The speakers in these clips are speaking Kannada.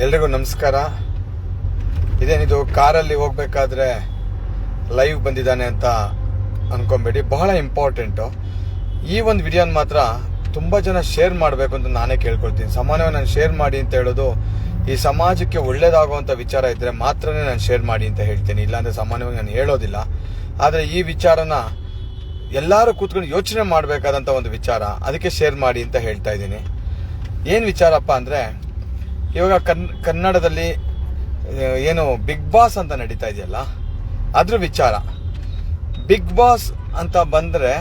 ಎಲ್ರಿಗೂ ನಮಸ್ಕಾರ. ಇದೇನಿದು ಕಾರಲ್ಲಿ ಹೋಗ್ಬೇಕಾದ್ರೆ ಲೈವ್ ಬಂದಿದ್ದಾನೆ ಅಂತ ಅನ್ಕೊಂಬೇಡಿ, ಬಹಳ ಇಂಪಾರ್ಟೆಂಟು. ಈ ಒಂದು ವಿಡಿಯೋನ ಮಾತ್ರ ತುಂಬ ಜನ ಶೇರ್ ಮಾಡಬೇಕು ಅಂತ ನಾನೇ ಕೇಳ್ಕೊಳ್ತೀನಿ. ಸಾಮಾನ್ಯವಾಗಿ ನಾನು ಶೇರ್ ಮಾಡಿ ಅಂತ ಹೇಳೋದು ಈ ಸಮಾಜಕ್ಕೆ ಒಳ್ಳೇದಾಗುವಂಥ ವಿಚಾರ ಇದ್ದರೆ ಮಾತ್ರನೇ ನಾನು ಶೇರ್ ಮಾಡಿ ಅಂತ ಹೇಳ್ತೀನಿ, ಇಲ್ಲಾಂದರೆ ಸಾಮಾನ್ಯವಾಗಿ ನಾನು ಹೇಳೋದಿಲ್ಲ. ಆದರೆ ಈ ವಿಚಾರನ ಎಲ್ಲರೂ ಕೂತ್ಕೊಂಡು ಯೋಚನೆ ಮಾಡಬೇಕಾದಂಥ ಒಂದು ವಿಚಾರ, ಅದಕ್ಕೆ ಶೇರ್ ಮಾಡಿ ಅಂತ ಹೇಳ್ತಾ ಇದ್ದೀನಿ. ಏನು ವಿಚಾರಪ್ಪ ಅಂದರೆ, ಇವಾಗ ಕನ್ನಡದಲ್ಲಿ ಏನು ಬಿಗ್ ಬಾಸ್ ಅಂತ ನಡೀತಾ ಇದೆಯಲ್ಲ, ಅದ್ರ ವಿಚಾರ. ಬಿಗ್ ಬಾಸ್ ಅಂತ ಬಂದರೆ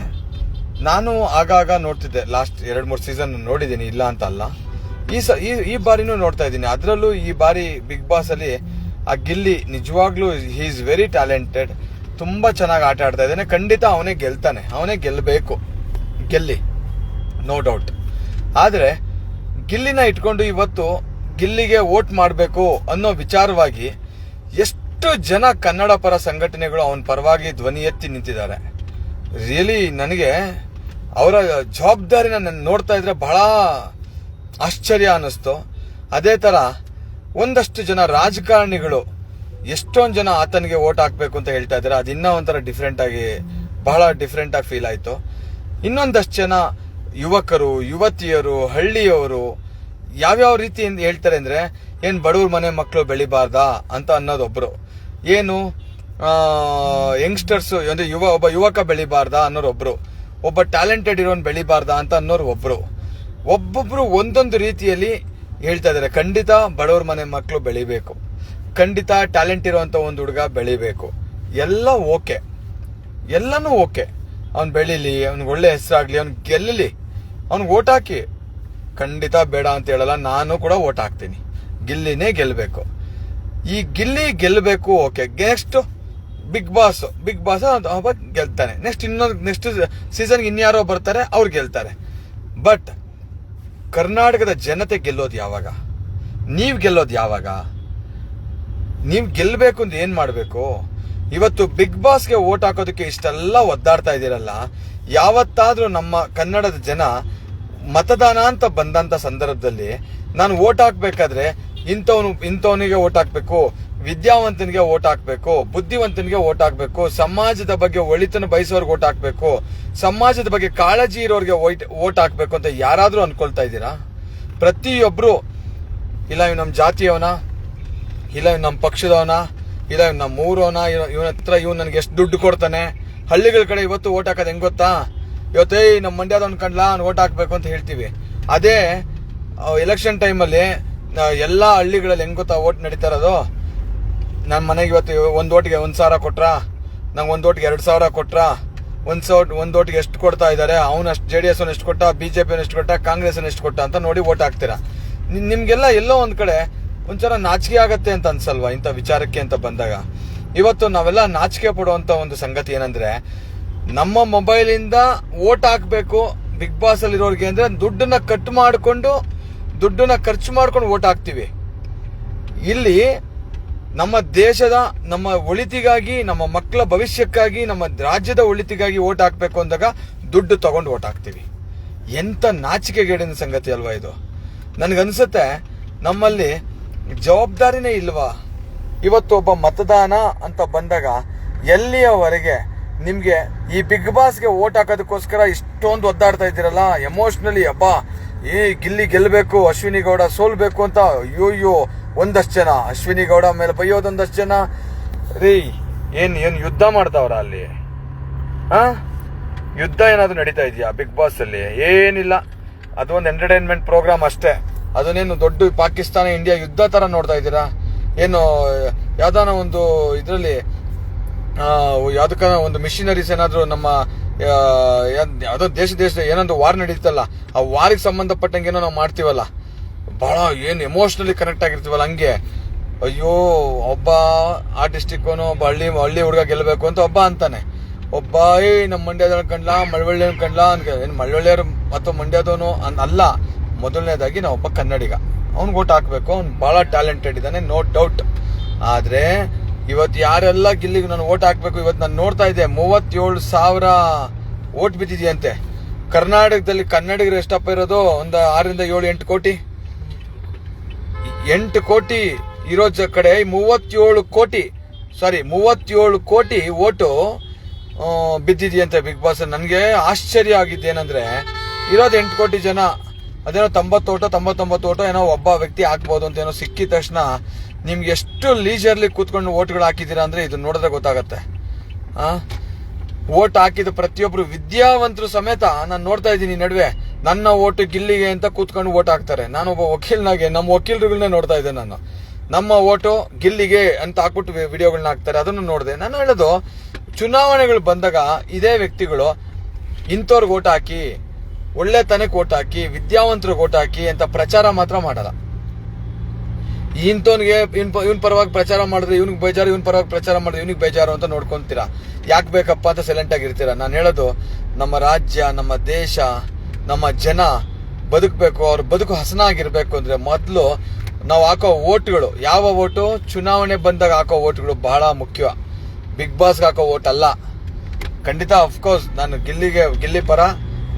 ನಾನು ಆಗಾಗ ನೋಡ್ತಿದ್ದೆ, ಲಾಸ್ಟ್ 2-3 ಸೀಸನ್ ನೋಡಿದ್ದೀನಿ, ಇಲ್ಲ ಅಂತ ಅಲ್ಲ. ಈ ಬಾರಿನೂ ನೋಡ್ತಾ ಇದ್ದೀನಿ. ಅದರಲ್ಲೂ ಈ ಬಾರಿ ಬಿಗ್ ಬಾಸ್ ಅಲ್ಲಿ ಆ ಗಿಲ್ಲಿ ನಿಜವಾಗ್ಲೂ ಹಿ ಈಸ್ ವೆರಿ ಟ್ಯಾಲೆಂಟೆಡ್, ತುಂಬ ಚೆನ್ನಾಗಿ ಆಟ ಆಡ್ತಾ ಇದ್ದಾನೆ. ಖಂಡಿತ ಅವನೇ ಗೆಲ್ತಾನೆ, ಅವನೇ ಗೆಲ್ಲಬೇಕು, ಗೆಲ್ಲಿ, ನೋ ಡೌಟ್. ಆದರೆ ಗಿಲ್ಲಿನ ಇಟ್ಕೊಂಡು ಇವತ್ತು ಗಿಲ್ಲಿಗೆ ವೋಟ್ ಮಾಡಬೇಕು ಅನ್ನೋ ವಿಚಾರವಾಗಿ ಎಷ್ಟು ಜನ ಕನ್ನಡ ಪರ ಸಂಘಟನೆಗಳು ಅವನ ಪರವಾಗಿ ಧ್ವನಿ ಎತ್ತಿ ನಿಂತಿದ್ದಾರೆ. ರಿಯಲಿ ನನಗೆ ಅವರ ಜವಾಬ್ದಾರಿನ ನೋಡ್ತಾ ಇದ್ರೆ ಬಹಳ ಆಶ್ಚರ್ಯ ಅನ್ನಿಸ್ತು. ಅದೇ ತರ ಒಂದಷ್ಟು ಜನ ರಾಜಕಾರಣಿಗಳು ಎಷ್ಟೊಂದು ಜನ ಆತನಿಗೆ ವೋಟ್ ಹಾಕ್ಬೇಕು ಅಂತ ಹೇಳ್ತಾ ಇದ್ದಾರೆ. ಅದು ಇನ್ನೂ ಒಂಥರ ಬಹಳ ಡಿಫ್ರೆಂಟ್ ಆಗಿ ಫೀಲ್ ಆಯ್ತು. ಇನ್ನೊಂದಷ್ಟು ಜನ ಯುವಕರು, ಯುವತಿಯರು, ಹಳ್ಳಿಯವರು ಯಾವ್ಯಾವ ರೀತಿ ಹೇಳ್ತಾರೆ ಅಂದ್ರೆ, ಏನ್ ಬಡವ್ರ ಮನೆ ಮಕ್ಕಳು ಬೆಳಿಬಾರ್ದಾ ಅಂತ ಅನ್ನೋದೊಬ್ರು, ಏನು ಯಂಗ್ಸ್ಟರ್ಸ್ ಅಂದ್ರೆ ಒಬ್ಬ ಯುವಕ ಬೆಳಿಬಾರ್ದಾ ಅನ್ನೋರೊಬ್ರು, ಒಬ್ಬ ಟ್ಯಾಲೆಂಟೆಡ್ ಇರೋನ್ ಬೆಳಿಬಾರ್ದಾ ಅಂತ ಅನ್ನೋರು ಒಬ್ಬೊಬ್ರು ಒಂದೊಂದು ರೀತಿಯಲ್ಲಿ ಹೇಳ್ತಾ ಇದಾರೆ. ಖಂಡಿತ ಬಡವ್ರ ಮನೆ ಮಕ್ಕಳು ಬೆಳಿಬೇಕು, ಖಂಡಿತ ಟ್ಯಾಲೆಂಟ್ ಇರುವಂತ ಒಂದು ಹುಡುಗ ಬೆಳಿಬೇಕು, ಎಲ್ಲ ಓಕೆ, ಎಲ್ಲನೂ ಓಕೆ. ಅವ್ನು ಬೆಳೀಲಿ, ಅವ್ನಿಗೆ ಒಳ್ಳೆ ಹೆಸರಾಗ್ಲಿ, ಅವ್ನು ಗೆಲ್ಲಲಿ, ಅವ್ನಿಗೆ ಓಟ್ ಹಾಕಿ. ಖಂಡಿತ ಬೇಡ ಅಂತ ಹೇಳಲ್ಲ, ನಾನು ಕೂಡ ಓಟ್ ಹಾಕ್ತೀನಿ. ಗಿಲ್ಲಿನೇ ಗೆಲ್ಲಬೇಕು. ಈ ಗಿಲ್ಲಿ ಗೆಲ್ಲಬೇಕು, ಓಕೆ. ನೆಕ್ಸ್ಟ್ ಬಿಗ್ ಬಾಸ್ ಗೆಲ್ತಾನೆ. ನೆಕ್ಸ್ಟ್ ಸೀಸನ್ಗೆ ಇನ್ಯಾರೋ ಬರ್ತಾರೆ, ಅವ್ರು ಗೆಲ್ತಾರೆ. ಬಟ್ ಕರ್ನಾಟಕದ ಜನತೆ ಗೆಲ್ಲೋದು ಯಾವಾಗ? ನೀವ್ ಗೆಲ್ಲೋದು ಯಾವಾಗ? ನೀವ್ ಗೆಲ್ಲಬೇಕು ಅಂತ ಏನ್ ಮಾಡ್ಬೇಕು? ಇವತ್ತು ಬಿಗ್ ಬಾಸ್ಗೆ ವೋಟ್ ಹಾಕೋದಕ್ಕೆ ಇಷ್ಟೆಲ್ಲ ಒದ್ದಾಡ್ತಾ ಇದ್ದೀರಲ್ಲ, ಯಾವತ್ತಾದ್ರೂ ನಮ್ಮ ಕನ್ನಡದ ಜನ ಮತದಾನ ಅಂತ ಬಂದಂತ ಸಂದರ್ಭದಲ್ಲಿ ನಾನು ವೋಟ್ ಹಾಕ್ಬೇಕಾದ್ರೆ ಇಂಥವನಿಗೆ ವೋಟ್ ಹಾಕ್ಬೇಕು, ವಿದ್ಯಾವಂತನಿಗೆ ವೋಟ್ ಹಾಕ್ಬೇಕು, ಬುದ್ಧಿವಂತನಿಗೆ ವೋಟ್ ಹಾಕ್ಬೇಕು, ಸಮಾಜದ ಬಗ್ಗೆ ಒಳಿತನ ಬಯಸೋರ್ಗೆ ವೋಟ್ ಹಾಕ್ಬೇಕು, ಸಮಾಜದ ಬಗ್ಗೆ ಕಾಳಜಿ ಇರೋರ್ಗೆ ವೋಟ್ ಹಾಕ್ಬೇಕು ಅಂತ ಯಾರಾದ್ರೂ ಅನ್ಕೊಳ್ತಾ ಇದ್ದೀರಾ? ಪ್ರತಿಯೊಬ್ರು ಇಲ್ಲ ಇವ್ ನಮ್ಮ ಜಾತಿಯವನ, ಇಲ್ಲ ಇವ್ ನಮ್ಮ ಪಕ್ಷದವನ, ಇಲ್ಲ ಇವ್ ನಮ್ಮ ಊರವನ, ಇವನ ಹತ್ರ ಇವ್ ನನ್ಗೆ ಎಷ್ಟು ದುಡ್ಡು ಕೊಡ್ತಾನೆ. ಹಳ್ಳಿಗಳ ಕಡೆ ಇವತ್ತು ವೋಟ್ ಹಾಕೋದು ಹೆಂಗ್ ಗೊತ್ತಾ? ಇವತ್ತೇ ನಮ್ಮ ಮಂಡ್ಯದವ್ನ ಕಂಡ್ಲಾ ಅವ್ನು ವೋಟ್ ಹಾಕ್ಬೇಕು ಅಂತ ಹೇಳ್ತೀವಿ. ಅದೇ ಎಲೆಕ್ಷನ್ ಟೈಮಲ್ಲಿ ಎಲ್ಲಾ ಹಳ್ಳಿಗಳಲ್ಲಿ ಹೆಂಗ್ ಗೊತ್ತಾ ವೋಟ್ ನಡೀತಾ ಇರೋದು? ನನ್ನ ಮನೆಗೆ ಇವತ್ತು ಒಂದ್ ಓಟಿಗೆ 1,000 ಕೊಟ್ರ, ನಂಗೆ ಒಂದ್ ಓಟಿಗೆ 2,000 ಕೊಟ್ರ, ಒಂದ್ ಓಟಿಗೆ ಎಷ್ಟು ಕೊಡ್ತಾ ಇದಾರೆ, ಅವ್ನು ಅಷ್ಟು JDS ಎಷ್ಟು ಕೊಟ್ಟ, BJP ಎಷ್ಟು ಕೊಟ್ಟ, ಕಾಂಗ್ರೆಸ್ ಎಷ್ಟು ಕೊಟ್ಟ ಅಂತ ನೋಡಿ ವೋಟ್ ಹಾಕ್ತೀರಾ. ನಿಮ್ಗೆಲ್ಲ ಎಲ್ಲೋ ಒಂದ್ ಕಡೆ ಒಂಥರ ನಾಚಿಕೆ ಆಗತ್ತೆ ಅಂತ ಅನ್ಸಲ್ವಾ ಇಂಥ ವಿಚಾರಕ್ಕೆ ಅಂತ ಬಂದಾಗ? ಇವತ್ತು ನಾವೆಲ್ಲ ನಾಚಿಕೆ ಪಡುವಂತ ಒಂದು ಸಂಗತಿ ಏನಂದ್ರೆ, ನಮ್ಮ ಮೊಬೈಲ್ ಇಂದ ವೋಟ್ ಹಾಕ್ಬೇಕು ಬಿಗ್ ಬಾಸ್ ಅಲ್ಲಿ ಇರೋರಿಗೆ ಅಂದ್ರೆ ದುಡ್ಡನ್ನ ಖರ್ಚು ಮಾಡ್ಕೊಂಡು ವೋಟ್ ಹಾಕ್ತಿವಿ. ಇಲ್ಲಿ ನಮ್ಮ ದೇಶದ, ನಮ್ಮ ಒಳಿತಿಗಾಗಿ, ನಮ್ಮ ಮಕ್ಕಳ ಭವಿಷ್ಯಕ್ಕಾಗಿ, ನಮ್ಮ ರಾಜ್ಯದ ಒಳಿತಿಗಾಗಿ ವೋಟ್ ಹಾಕ್ಬೇಕು ಅಂದಾಗ ದುಡ್ಡು ತಗೊಂಡು ವೋಟ್ ಹಾಕ್ತಿವಿ. ಎಂತ ನಾಚಿಕೆಗೇಡಿನ ಸಂಗತಿ ಅಲ್ವಾ ಇದು? ನನ್ಗನ್ಸುತ್ತೆ ನಮ್ಮಲ್ಲಿ ಜವಾಬ್ದಾರಿನೇ ಇಲ್ವಾ? ಇವತ್ತು ಒಬ್ಬ ಮತದಾನ ಅಂತ ಬಂದಾಗ ಎಲ್ಲಿಯವರೆಗೆ ನಿಮ್ಗೆ ಈ ಬಿಗ್ ಬಾಸ್ಗೆ ವೋಟ್ ಹಾಕೋದಕ್ಕೋಸ್ಕರ ಇಷ್ಟೊಂದು ಒದ್ದಾಡ್ತಾ ಇದ್ದೀರಲ್ಲ, ಎಮೋಷನಲಿ ಅಬ್ಬಾ ಗಿಲ್ಲಿ ಗೆಲ್ಲಬೇಕು, ಅಶ್ವಿನಿ ಗೌಡ ಸೋಲ್ಬೇಕು ಅಂತ ಅಯ್ಯೋ ಒಂದಷ್ಟು ಜನ, ಅಶ್ವಿನಿ ಗೌಡ ಮೇಲೆ ಬೈಯೋದೊಂದಷ್ಟು ಜನ. ರೀ ಏನ್ ಯುದ್ಧ ಮಾಡ್ತಾವ್ರ ಅಲ್ಲಿ? ಯುದ್ಧ ಏನಾದ್ರು ನಡೀತಾ ಇದೆಯಾ ಬಿಗ್ ಬಾಸ್ ಅಲ್ಲಿ? ಏನಿಲ್ಲ, ಅದೊಂದು ಎಂಟರ್ಟೈನ್ಮೆಂಟ್ ಪ್ರೋಗ್ರಾಮ್ ಅಷ್ಟೇ. ಅದನ್ನೇನು ದೊಡ್ಡ ಪಾಕಿಸ್ತಾನ ಇಂಡಿಯಾ ಯುದ್ಧ ತರ ನೋಡ್ತಾ ಇದ್ದೀರಾ? ಏನು ಯಾವ್ದಾನ ಒಂದು ಇದ್ರಲ್ಲಿ ಯಾವ್ದಕ್ಕ ಒಂದು ಮಿಷನರೀಸ್ ಏನಾದ್ರು ನಮ್ಮ ಯಾವ್ದೋ ದೇಶದ ಏನೊಂದು ವಾರ್ ನಡೀತಲ್ಲ, ಆ ವಾರಿಗೆ ಸಂಬಂಧಪಟ್ಟಂಗೇನೋ ನಾವು ಮಾಡ್ತೀವಲ್ಲ, ಬಹಳ ಏನ್ ಎಮೋಷನಲಿ ಕನೆಕ್ಟ್ ಆಗಿರ್ತೀವಲ್ಲ, ಹಂಗೆ ಅಯ್ಯೋ ಒಬ್ಬ ಆ ಡಿಸ್ಟಿಕ್ನು ಒಬ್ಬ ಹಳ್ಳಿ ಹುಡುಗ ಗೆಲ್ಲಬೇಕು ಅಂತ ಒಬ್ಬ ಅಂತಾನೆ, ಒಬ್ಬ ನಮ್ಮ ಮಂಡ್ಯದ ಕಂಡ್ಲಾ, ಮಳವಳ್ಳಿ ಕಂಡ್ಲಾ, ಏನ್ ಮಳವಳ್ಳಿಯರು ಅಥವಾ ಮಂಡ್ಯದವನು ಅಲ್ಲ. ಮೊದಲನೇದಾಗಿ ನಾವು ಒಬ್ಬ ಕನ್ನಡಿಗ, ಅವ್ನ್ ವೋಟ್ ಹಾಕ್ಬೇಕು, ಅವ್ನು ಬಹಳ ಟ್ಯಾಲೆಂಟೆಡ್ ಇದ್ದಾನೆ, ನೋ ಡೌಟ್. ಆದ್ರೆ ಇವತ್ತು ಯಾರೆಲ್ಲ ಗಿಲ್ಲಿಗೆ ನಾನು ವೋಟ್ ಹಾಕ್ಬೇಕು, ಇವತ್ತು ನಾನು ನೋಡ್ತಾ ಇದ್ದೆ 37,000 ವೋಟ್ ಬಿದ್ದಿದೆಯಂತೆ. ಕರ್ನಾಟಕದಲ್ಲಿ ಕನ್ನಡಿಗರು ಎಷ್ಟಪ್ಪ ಇರೋದು? ಒಂದು 6-7-8 ಕೋಟಿ. 8 ಕೋಟಿ ಇರೋ ಕಡೆ 37 ಕೋಟಿ ಓಟು ಬಿದ್ದಿದೆಯಂತೆ ಬಿಗ್ ಬಾಸ್. ನನಗೆ ಆಶ್ಚರ್ಯ ಆಗಿದ್ದೇನೆಂದ್ರೆ ಇರೋದು 8 ಕೋಟಿ ಜನ, ಅದೇನೋ 99 ಓಟೋ ಏನೋ ಒಬ್ಬ ವ್ಯಕ್ತಿ ಹಾಕ್ಬೋದು ಅಂತ ಏನೋ ಸಿಕ್ಕಿದ ತಕ್ಷಣ ನಿಮ್ಗೆ ಎಷ್ಟು ಲೀಜರ್ಲಿ ಕೂತ್ಕೊಂಡು ಓಟ್ಗಳು ಹಾಕಿದ್ದೀರಾ ಅಂದ್ರೆ ಇದು ನೋಡಿದ್ರೆ ಗೊತ್ತಾಗತ್ತೆ. ಓಟ್ ಹಾಕಿದ ಪ್ರತಿಯೊಬ್ರು ವಿದ್ಯಾವಂತರು ಸಮೇತ ನಾನು ನೋಡ್ತಾ ಇದ್ದೀನಿ ನಡುವೆ ನನ್ನ ಓಟು ಗಿಲ್ಲಿಗೆ ಅಂತ ಕೂತ್ಕೊಂಡು ಓಟ್ ಹಾಕ್ತಾರೆ. ನಾನು ಒಬ್ಬ ವಕೀಲನಾಗೆ ನಮ್ಮ ವಕೀಲರುಗಳನ್ನೇ ನೋಡ್ತಾ ಇದ್ದೆ. ನಾನು ನಮ್ಮ ಓಟು ಗಿಲ್ಲಿಗೆ ಅಂತ ಹಾಕ್ಬಿಟ್ಟು ವಿಡಿಯೋಗಳನ್ನ ಹಾಕ್ತಾರೆ, ಅದನ್ನು ನೋಡಿದೆ. ನಾನು ಹೇಳೋದು, ಚುನಾವಣೆಗಳು ಬಂದಾಗ ಇದೇ ವ್ಯಕ್ತಿಗಳು ಇಂಥವ್ರಿಗೆ ಓಟ್ ಹಾಕಿ, ಒಳ್ಳೆ ತನಕ ಓಟ್ ಹಾಕಿ, ವಿದ್ಯಾವಂತರಿಗೆ ಓಟ್ ಹಾಕಿ ಅಂತ ಪ್ರಚಾರ ಮಾತ್ರ ಮಾಡಲ್ಲ. ಇಂಥವನಿಗೆ ಇವನ್ ಪರವಾಗಿ ಪ್ರಚಾರ ಮಾಡಿದ್ರೆ ಇವ್ನಿಗೆ ಬೇಜಾರು, ಇವನ್ ಪರವಾಗಿ ಪ್ರಚಾರ ಮಾಡಿದ್ರೆ ಇವ್ನಿಗೆ ಬೇಜಾರು ಅಂತ ನೋಡ್ಕೊಂತೀರಾ. ಯಾಕೆ ಬೇಕಪ್ಪ ಅಂತ ಸೈಲೆಂಟ್ ಆಗಿರ್ತೀರಾ. ನಾನು ಹೇಳೋದು, ನಮ್ಮ ರಾಜ್ಯ, ನಮ್ಮ ದೇಶ, ನಮ್ಮ ಜನ ಬದುಕಬೇಕು, ಅವ್ರ ಬದುಕು ಹಸನಾಗಿರ್ಬೇಕು ಅಂದ್ರೆ ಮೊದಲು ನಾವು ಹಾಕೋ ಓಟ್ಗಳು, ಯಾವ ಓಟು ಚುನಾವಣೆ ಬಂದಾಗ ಹಾಕೋ ಓಟ್ಗಳು ಬಹಳ ಮುಖ್ಯ. ಬಿಗ್ ಬಾಸ್ಗೆ ಹಾಕೋ ಓಟ್ ಅಲ್ಲ. ಖಂಡಿತ ಅಫ್ಕೋರ್ಸ್ ನಾನು ಗಿಲ್ಲಿ ಪರ.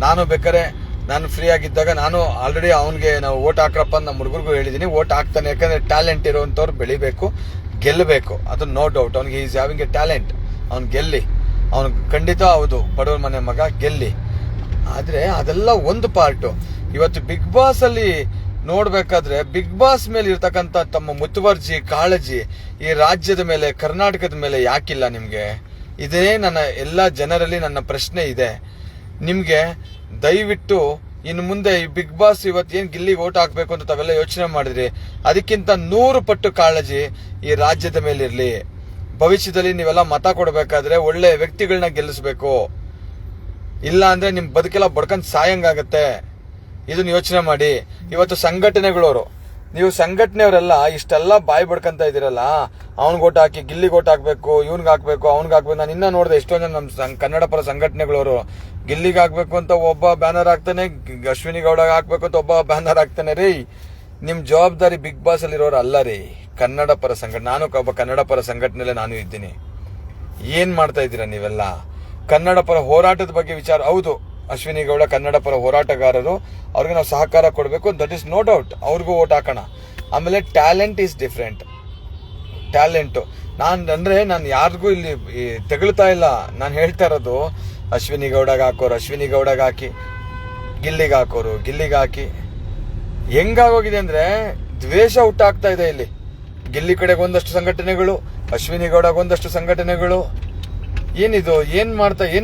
ನಾನು ಬೇಕಾರೆ ನಾನು ಫ್ರೀ ಆಗಿದ್ದಾಗ ನಾನು ಆಲ್ರೆಡಿ ಅವನಿಗೆ ನಾವು ಓಟ್ ಹಾಕ್ರಪ್ಪ ನಮ್ಮ ಹುಡುಗರಿಗೂ ಹೇಳಿದ್ದೀನಿ, ಓಟ್ ಹಾಕ್ತಾನೆ. ಯಾಕಂದ್ರೆ ಟ್ಯಾಲೆಂಟ್ ಇರುವಂತವ್ರು ಬೆಳಿಬೇಕು, ಗೆಲ್ಲಬೇಕು, ಅದು ನೋ ಡೌಟ್. ಅವ್ನಿಗೆ ಈಸ್ ಹ್ಯಾವಿಂಗ್ ಎ ಟ್ಯಾಲೆಂಟ್, ಅವ್ನು ಗೆಲ್ಲಿ, ಅವನು ಖಂಡಿತ ಹೌದು ಬಡವ್ರ ಮನೆ ಮಗ, ಗೆಲ್ಲಿ. ಆದ್ರೆ ಅದೆಲ್ಲ ಒಂದು ಪಾರ್ಟು. ಇವತ್ತು ಬಿಗ್ ಬಾಸ್ ಅಲ್ಲಿ ನೋಡ್ಬೇಕಾದ್ರೆ ಬಿಗ್ ಬಾಸ್ ಮೇಲೆ ಇರ್ತಕ್ಕಂಥ ತಮ್ಮ ಮುತುವರ್ಜಿ, ಕಾಳಜಿ ಈ ರಾಜ್ಯದ ಮೇಲೆ, ಕರ್ನಾಟಕದ ಮೇಲೆ ಯಾಕಿಲ್ಲ ನಿಮ್ಗೆ? ಇದೇ ನನ್ನ ಎಲ್ಲ ಜನರಲ್ಲಿ ನನ್ನ ಪ್ರಶ್ನೆ ಇದೆ. ನಿಮ್ಗೆ ದಯವಿಟ್ಟು ಇನ್ನು ಮುಂದೆ ಈ ಬಿಗ್ ಬಾಸ್ ಇವತ್ತು ಏನ್ ಗಿಲ್ಲಿಗೆ ಓಟ್ ಹಾಕ್ಬೇಕು ಅಂತ ತಾವೆಲ್ಲ ಯೋಚನೆ ಮಾಡಿದ್ರಿ, ಅದಕ್ಕಿಂತ 100 ಪಟ್ಟು ಕಾಳಜಿ ಈ ರಾಜ್ಯದ ಮೇಲೆ ಇರ್ಲಿ. ಭವಿಷ್ಯದಲ್ಲಿ ನೀವೆಲ್ಲ ಮತ ಕೊಡಬೇಕಾದ್ರೆ ಒಳ್ಳೆ ವ್ಯಕ್ತಿಗಳನ್ನ ಗೆಲ್ಲಿಸ್ಬೇಕು, ಇಲ್ಲ ಅಂದ್ರೆ ನಿಮ್ ಬದುಕೆಲ್ಲ ಬಡ್ಕೊಂಡ್ ಸಾಯಂಗಾಗತ್ತೆ. ಇದನ್ನ ಯೋಚನೆ ಮಾಡಿ. ಇವತ್ತು ಸಂಘಟನೆಗಳವರು, ನೀವು ಸಂಘಟನೆಯವರೆಲ್ಲ ಇಷ್ಟೆಲ್ಲ ಬಾಯಿ ಬಡ್ಕೊಂತ ಇದೀರಲ್ಲ, ಅವ್ನಿಗೆ ಓಟ್ ಹಾಕಿ, ಗಿಲ್ಲಿಗೆ ಓಟ್ ಹಾಕ್ಬೇಕು, ಇವ್ನಿಗೆ ಹಾಕ್ಬೇಕು, ಅವ್ನಿಗೆ ಹಾಕ್ಬೇಕು. ನಾನು ಇನ್ನ ನೋಡಿದೆ ಎಷ್ಟೊಂದು ಜನ ನಮ್ಮ ಕನ್ನಡ ಪರ ಸಂಘಟನೆಗಳವರು ಗಿಲ್ಲಿಗೆ ಹಾಕ್ಬೇಕು ಅಂತ ಒಬ್ಬ ಬ್ಯಾನರ್ ಹಾಕ್ತಾನೆ, ಅಶ್ವಿನಿ ಗೌಡಗೆ ಹಾಕ್ಬೇಕು ಅಂತ ಒಬ್ಬ ಬ್ಯಾನರ್ ಹಾಕ್ತಾನೆ. ರೀ, ನಿಮ್ ಜವಾಬ್ದಾರಿ ಬಿಗ್ ಬಾಸ್ ಅಲ್ಲಿ ಇರೋರು ಅಲ್ಲ ರೀ, ಕನ್ನಡ ಪರ ಸಂಘಟನೆ. ನಾನು ಒಬ್ಬ ಕನ್ನಡ ಪರ ಸಂಘಟನೆಯಲ್ಲೇ ನಾನು ಇದ್ದೀನಿ. ಏನ್ ಮಾಡ್ತಾ ಇದ್ದೀರಾ ನೀವೆಲ್ಲ? ಕನ್ನಡ ಪರ ಹೋರಾಟದ ಬಗ್ಗೆ ವಿಚಾರ. ಹೌದು, ಅಶ್ವಿನಿ ಗೌಡ ಕನ್ನಡ ಪರ ಹೋರಾಟಗಾರರು, ಅವ್ರಿಗೆ ನಾವು ಸಹಕಾರ ಕೊಡಬೇಕು, ದಟ್ ಇಸ್ ನೋ ಡೌಟ್. ಅವ್ರಿಗೂ ಓಟ್ ಹಾಕೋಣ. ಆಮೇಲೆ ಟ್ಯಾಲೆಂಟ್ ಈಸ್ ಡಿಫ್ರೆಂಟ್. ಟ್ಯಾಲೆಂಟು ನಾನು ಯಾರಿಗೂ ಇಲ್ಲಿ ತೆಗಳ್ತಾ ಇಲ್ಲ. ನಾನು ಹೇಳ್ತಾ ಇರೋದು, ಅಶ್ವಿನಿ ಗೌಡಗೆ ಹಾಕೋರು ಅಶ್ವಿನಿ ಗೌಡಗೆ ಹಾಕಿ, ಗಿಲ್ಲಿಗೆ ಹಾಕೋರು ಗಿಲ್ಲಿಗೆ ಹಾಕಿ. ಹೆಂಗಾಗೋಗಿದೆ ಅಂದ್ರೆ ದ್ವೇಷ ಹುಟ್ಟಾಗ್ತಾ ಇದೆ ಇಲ್ಲಿ. ಗಿಲ್ಲಿ ಕಡೆಗೆ ಒಂದಷ್ಟು ಸಂಘಟನೆಗಳು, ಅಶ್ವಿನಿ ಗೌಡಗೆ ಒಂದಷ್ಟು ಸಂಘಟನೆಗಳು. ಏನಿದು? ಏನ್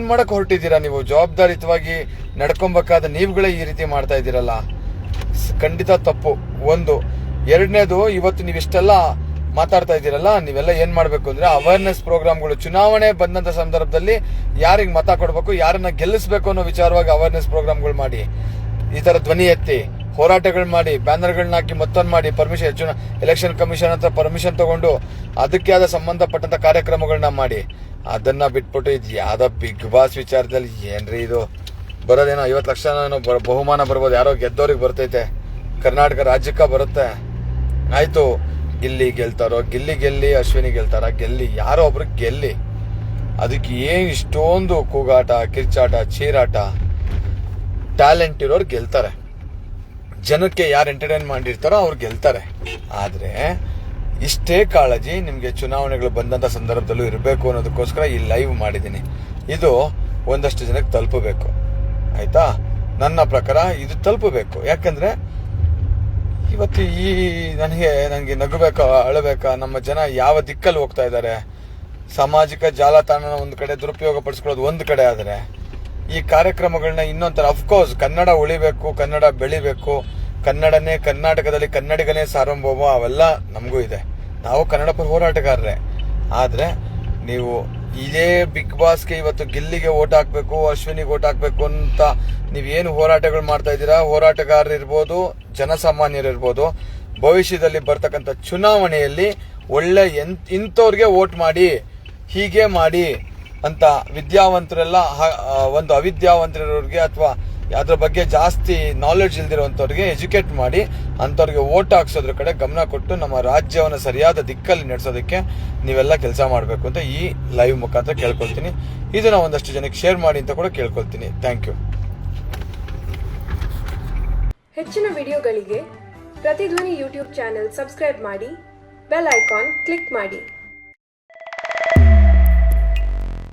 ಮಾಡಕ್ ಹೊರಟಿದ್ದೀರಾ ನೀವು? ಜವಾಬ್ದಾರಿತವಾಗಿ ನಡ್ಕೊಬೇಕಾದ ನೀವುಗಳೇ ಈ ರೀತಿ ಮಾಡ್ತಾ ಇದ್ದೀರಲ್ಲ, ಖಂಡಿತ ತಪ್ಪು. ಒಂದು. ಎರಡನೇದು, ಇವತ್ತು ನೀವಿಷ್ಟೆಲ್ಲ ಮಾತಾಡ್ತಾ ಇದ್ದೀರಲ್ಲ, ನೀವೆಲ್ಲ ಏನ್ ಮಾಡ್ಬೇಕು ಅಂದ್ರೆ ಅವೇರ್ನೆಸ್ ಪ್ರೋಗ್ರಾಮ್ಗಳು, ಚುನಾವಣೆ ಬಂದಂತ ಸಂದರ್ಭದಲ್ಲಿ ಯಾರಿಗೆ ಮತ ಕೊಡ್ಬೇಕು, ಯಾರನ್ನ ಗೆಲ್ಲಿಸ್ಬೇಕು ಅನ್ನೋ ವಿಚಾರವಾಗಿ ಅವೇರ್ನೆಸ್ ಪ್ರೋಗ್ರಾಮ್ಗಳು ಮಾಡಿ, ಈ ತರ ಧ್ವನಿ ಎತ್ತಿ ಹೋರಾಟಗಳು ಮಾಡಿ, ಬ್ಯಾನರ್ಗಳನ್ನ ಹಾಕಿ ಮತ್ತೊಂದು ಮಾಡಿ, ಪರ್ಮಿಷನ್, ಎಲೆಕ್ಷನ್ ಕಮಿಷನ್ ಹತ್ರ ಪರ್ಮಿಷನ್ ತಗೊಂಡು ಅದಕ್ಕೆ ಆದ ಸಂಬಂಧಪಟ್ಟಂತ ಕಾರ್ಯಕ್ರಮಗಳನ್ನ ಮಾಡಿ. ಅದನ್ನ ಬಿಟ್ಬಿಟ್ಟು ಇದು ಯಾವ್ದೋ ಬಿಗ್ ಬಾಸ್ ವಿಚಾರದಲ್ಲಿ ಏನ್ರಿ ಇದು? ಬರೋದೇನೋ 50 ಲಕ್ಷ ಬಹುಮಾನ ಬರ್ಬೋದು, ಯಾರೋ ಗೆದ್ದವ್ರಿಗೆ ಬರ್ತೈತೆ, ಕರ್ನಾಟಕ ರಾಜ್ಯಕ್ಕೆ ಬರುತ್ತೆ. ಆಯ್ತು, ಗಿಲ್ಲಿ ಗೆಲ್ತಾರೋ, ಗೆಲ್ಲಿ ಅಶ್ವಿನಿ ಗೆಲ್ತಾರ, ಗೆಲ್ಲಿ, ಯಾರೋ ಒಬ್ರು ಗೆಲ್ಲಿ. ಅದಕ್ಕೆ ಏನ್ ಇಷ್ಟೊಂದು ಕೂಗಾಟ, ಕಿರ್ಚಾಟ, ಚೀರಾಟ? ಟ್ಯಾಲೆಂಟ್ ಇರೋರು ಗೆಲ್ತಾರೆ, ಜನಕ್ಕೆ ಯಾರು ಎಂಟರ್ಟೈನ್ ಮಾಡಿರ್ತಾರೋ ಅವ್ರು ಗೆಲ್ತಾರೆ. ಆದ್ರೆ ಇಷ್ಟೇ ಕಾಳಜಿ ನಿಮ್ಗೆ ಚುನಾವಣೆಗಳು ಬಂದಂತ ಸಂದರ್ಭದಲ್ಲೂ ಇರಬೇಕು ಅನ್ನೋದಕ್ಕೋಸ್ಕರ ಈ ಲೈವ್ ಮಾಡಿದ್ದೀನಿ. ಇದು ಒಂದಷ್ಟು ಜನಕ್ಕೆ ತಲುಪಬೇಕು, ಆಯ್ತಾ? ನನ್ನ ಪ್ರಕಾರ ಇದು ತಲುಪಬೇಕು. ಯಾಕಂದ್ರೆ ಇವತ್ತು ನನಗೆ ನಗಬೇಕಾ ಅಳಬೇಕಾ? ನಮ್ಮ ಜನ ಯಾವ ದಿಕ್ಕಲ್ಲಿ ಹೋಗ್ತಾ ಇದ್ದಾರೆ? ಸಾಮಾಜಿಕ ಜಾಲತಾಣನ ಒಂದು ಕಡೆ ದುರುಪಯೋಗ ಪಡಿಸ್ಕೊಳ್ಳೋದು ಒಂದು ಕಡೆ ಆದರೆ, ಈ ಕಾರ್ಯಕ್ರಮಗಳನ್ನ ಇನ್ನೊಂಥರ. ಅಫ್ಕೋರ್ಸ್ ಕನ್ನಡ ಉಳಿಬೇಕು, ಕನ್ನಡ ಬೆಳಿಬೇಕು, ಕನ್ನಡನೇ ಕರ್ನಾಟಕದಲ್ಲಿ ಕನ್ನಡಿಗನೇ ಸಾರ್ವಭೌಮ, ಅವೆಲ್ಲ ನಮಗೂ ಇದೆ. ನಾವು ಕನ್ನಡ ಪರ ಹೋರಾಟಗಾರರೇ. ಆದ್ರೆ ನೀವು ಇದೇ ಬಿಗ್ ಬಾಸ್ಗೆ ಇವತ್ತು ಗಿಲ್ಲಿಗೆ ಓಟ್ ಹಾಕ್ಬೇಕು, ಅಶ್ವಿನಿಗೆ ಓಟ್ ಹಾಕ್ಬೇಕು ಅಂತ ನೀವೇನು ಹೋರಾಟಗಳು ಮಾಡ್ತಾ ಇದ್ದೀರಾ, ಹೋರಾಟಗಾರರು ಇರ್ಬೋದು, ಜನಸಾಮಾನ್ಯರಿರ್ಬೋದು, ಭವಿಷ್ಯದಲ್ಲಿ ಬರ್ತಕ್ಕಂಥ ಚುನಾವಣೆಯಲ್ಲಿ ಒಳ್ಳೆ ಇಂಥವ್ರಿಗೆ ಓಟ್ ಮಾಡಿ, ಹೀಗೆ ಮಾಡಿ ಅಂತ ವಿದ್ಯಾವಂತರೆಲ್ಲ ಒಂದು ಅವಿದ್ಯಾವಂತರವ್ರಿಗೆ ಅಥವಾ ಅದ್ರ ಬಗ್ಗೆ ಜಾಸ್ತಿ ನಾಲೆಡ್ಜ್ ಇಲ್ದಿರುವಂತವ್ರಿಗೆ ಎಜುಕೇಟ್ ಮಾಡಿ ಅಂತವ್ರಿಗೆ ಓಟ್ ಹಾಕ್ಸೋದ್ರ ಕಡೆ ಗಮನ ಕೊಟ್ಟು ನಮ್ಮ ರಾಜ್ಯವನ್ನು ಸರಿಯಾದ ದಿಕ್ಕಲ್ಲಿ ನಡೆಸೋದಕ್ಕೆ ನೀವೆಲ್ಲ ಕೆಲಸ ಮಾಡಬೇಕು ಅಂತ ಈ ಲೈವ್ ಮುಖಾಂತರ ಕೇಳ್ಕೊಳ್ತೀನಿ. ಇದನ್ನ ಒಂದಷ್ಟು ಜನಕ್ಕೆ ಶೇರ್ ಮಾಡಿ ಅಂತ ಕೂಡ ಕೇಳ್ಕೊಳ್ತೀನಿ. Thank you. ಹೆಚ್ಚಿನ ವಿಡಿಯೋಗಳಿಗೆ ಪ್ರತಿಧ್ವನಿ ಯೂಟ್ಯೂಬ್ ಚಾನೆಲ್ ಸಬ್ಸ್ಕ್ರೈಬ್ ಮಾಡಿ, ಬೆಲ್ ಐಕಾನ್ ಕ್ಲಿಕ್ ಮಾಡಿ.